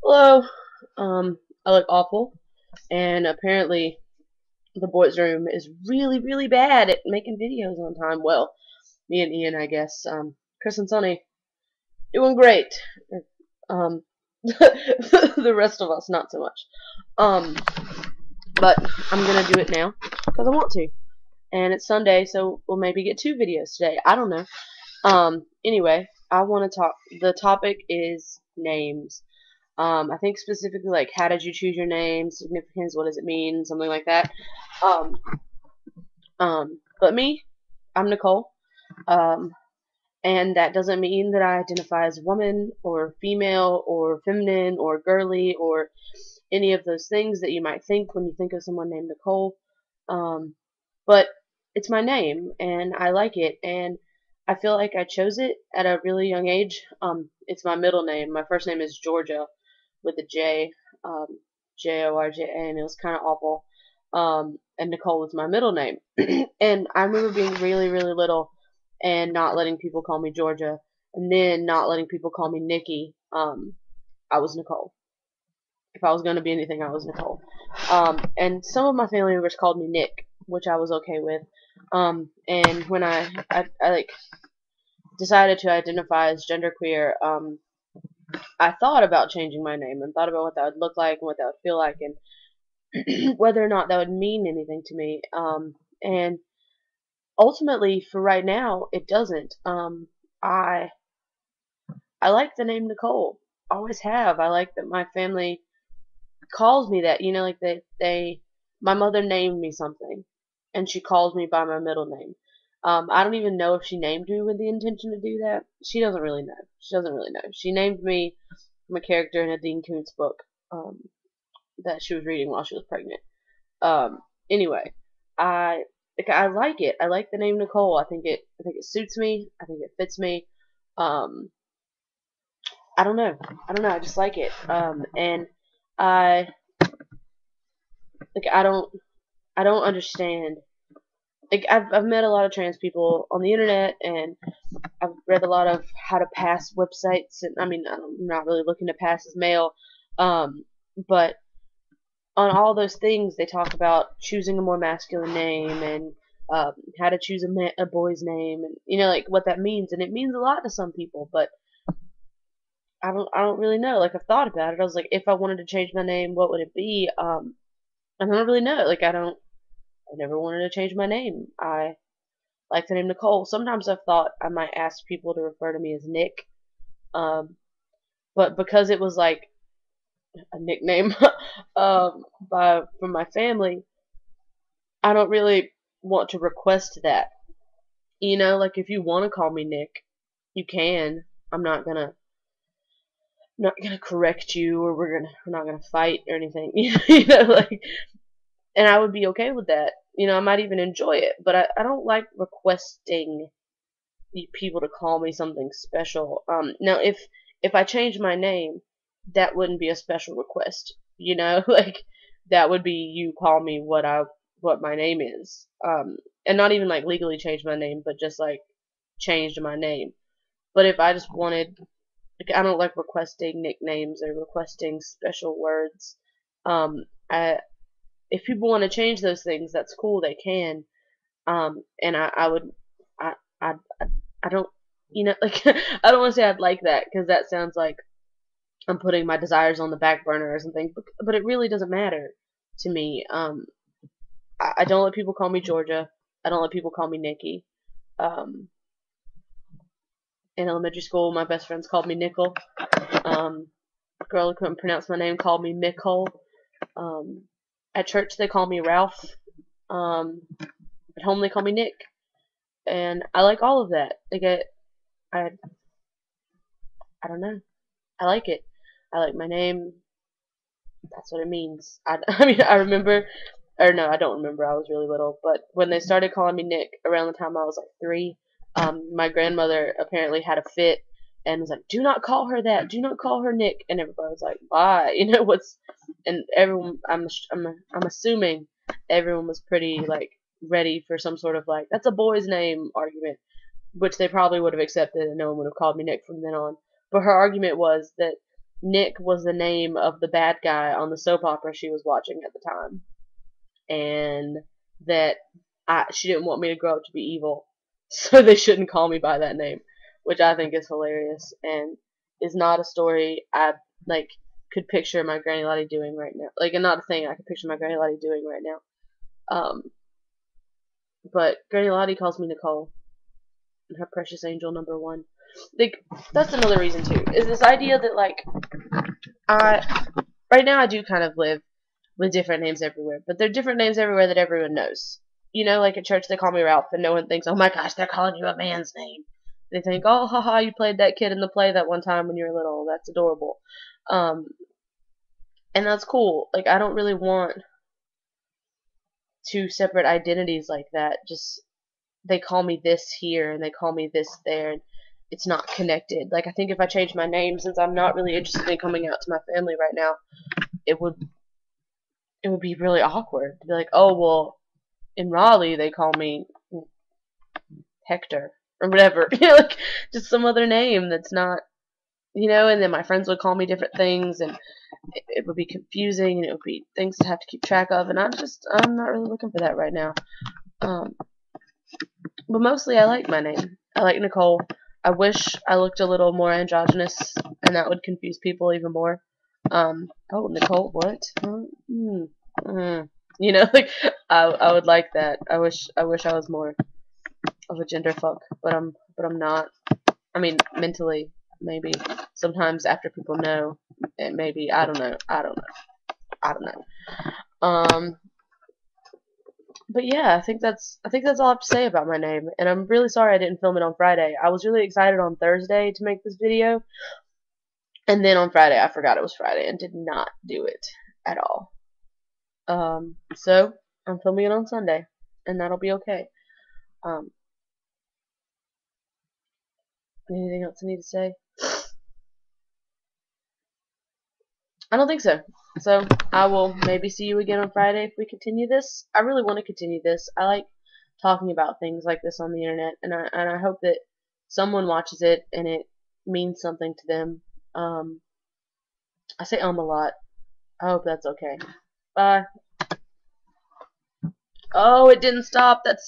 Hello. I look awful, and apparently the boys' room is really, really bad at making videos on time. Well, me and Ian, I guess. Chris and Sonny doing great. Um, the rest of us not so much. Um, but I'm gonna do it now because I want to, and it's Sunday, so we'll maybe get 2 videos today. I don't know. Anyway, I want to talk. The topic is names. I think specifically like how did you choose your name, significance, what does it mean, something like that. Um, but me, I'm Nicole, um, and that doesn't mean that I identify as a woman or female or feminine or girly or any of those things that you might think when you think of someone named Nicole. Um, but it's my name, and I like it, and I feel like I chose it at a really young age. It's my middle name. My first name is Georgia with a J, um, Jorja, and it was kind of awful. And Nicole was my middle name. And I remember being really, really little and not letting people call me Georgia, and then not letting people call me Nikki. I was Nicole. If I was going to be anything, I was Nicole. And some of my family members called me Nick, which I was okay with. And when I like decided to identify as genderqueer, I thought about changing my name and thought about what that would look like and what that would feel like and whether or not that would mean anything to me. And ultimately, for right now, it doesn't. I I like the name Nicole. Always have. I like that my family calls me that. You know, like my mother named me something, and she calls me by my middle name. I don't even know if she named me with the intention to do that. She doesn't really know. She doesn't really know. She named me from a character in a Dean Koontz book um, that she was reading while she was pregnant. Anyway, I I like it. I like the name Nicole. I think it suits me. I think it fits me. Um, I don't know. I don't know. I just like it. And I I don't understand. Like I've met a lot of trans people on the internet, and I've read a lot of how to pass websites. And I mean, I'm not really looking to pass as male, but on all those things, they talk about choosing a more masculine name and how to choose a boy's name, and like what that means. And it means a lot to some people, but I don't really know. Like I've thought about it. I was like, if I wanted to change my name, what would it be? I don't really know. Like I never wanted to change my name. I like the name Nicole. Sometimes I've thought I might ask people to refer to me as Nick, um, but because it was like a nickname from my family, I don't really want to request that. Like if you want to call me Nick, you can. I'm not gonna correct you, or we're not gonna fight or anything. Like, and I would be okay with that. I might even enjoy it, but I don't like requesting people to call me something special. Now if I change my name, that wouldn't be a special request. Like that would be you call me what my name is. And not even like legally change my name, but just like changed my name. But if I just wanted, like, I don't like requesting nicknames or requesting special words. I If people want to change those things, that's cool. They can. And I would, I, I, I don't, like I don't want to say I'd like that because that sounds like I'm putting my desires on the back burner or something. But it really doesn't matter to me. I don't let people call me Georgia. I don't let people call me Nikki. Um, in elementary school, my best friends called me Nicole. A girl who couldn't pronounce my name called me Nicole. Um, at church, they call me Ralph. At home, they call me Nick. And I like all of that. Like I, I don't know. I like it. I like my name. That's what it means. I mean, I remember, or no, I don't remember. I was really little, but when they started calling me Nick around the time I was like 3, my grandmother apparently had a fit and was like, "Do not call her that. Do not call her Nick." And everybody was like, "Why?" And everyone, I'm assuming everyone was pretty like ready for some sort of like that's a boy's name argument, which they probably would have accepted, and no one would have called me Nick from then on. But her argument was that Nick was the name of the bad guy on the soap opera she was watching at the time, and that she didn't want me to grow up to be evil, so they shouldn't call me by that name, which I think is hilarious and is not a story I like could picture my Granny Lottie doing right now. Like, not a thing I could picture my Granny Lottie doing right now. But Granny Lottie calls me Nicole, and her precious angel number one. Like, that's another reason too. Is this idea that like I right now I do kind of live with different names everywhere, but they're different names everywhere that everyone knows. You know, like at church they call me Ralph, and no one thinks, "Oh my gosh, they're calling you a man's name." They think, "Oh, haha, you played that kid in the play that one time when you were little. That's adorable," um, and that's cool. Like, I don't really want two separate identities like that. Just they call me this here and they call me this there, and it's not connected. Like, I think if I change my name, since I'm not really interested in coming out to my family right now, it would be really awkward to be like, "Oh well, in Raleigh they call me Hector or whatever," you know, like just some other name that's not, you know. And then my friends would call me different things, and it would be confusing, and it would be things to have to keep track of, and I'm not really looking for that right now. Um, but mostly I like my name. I like Nicole. I wish I looked a little more androgynous, and that would confuse people even more. Oh, Nicole, what? You know, like I would like that. I wish I was more of a gender fuck, but I'm not. I mean, mentally, maybe. Sometimes after people know, it maybe I don't know. I don't know. But yeah, I think that's all I have to say about my name. And I'm really sorry I didn't film it on Friday. I was really excited on Thursday to make this video, and then on Friday I forgot it was Friday and did not do it at all. So I'm filming it on Sunday, and that'll be okay. Um, Anything else I need to say? I don't think so. So I will maybe see you again on Friday if we continue this. I really want to continue this. I like talking about things like this on the internet, and I hope that someone watches it and it means something to them. I say a lot. I hope that's okay. Bye. Oh, it didn't stop. That's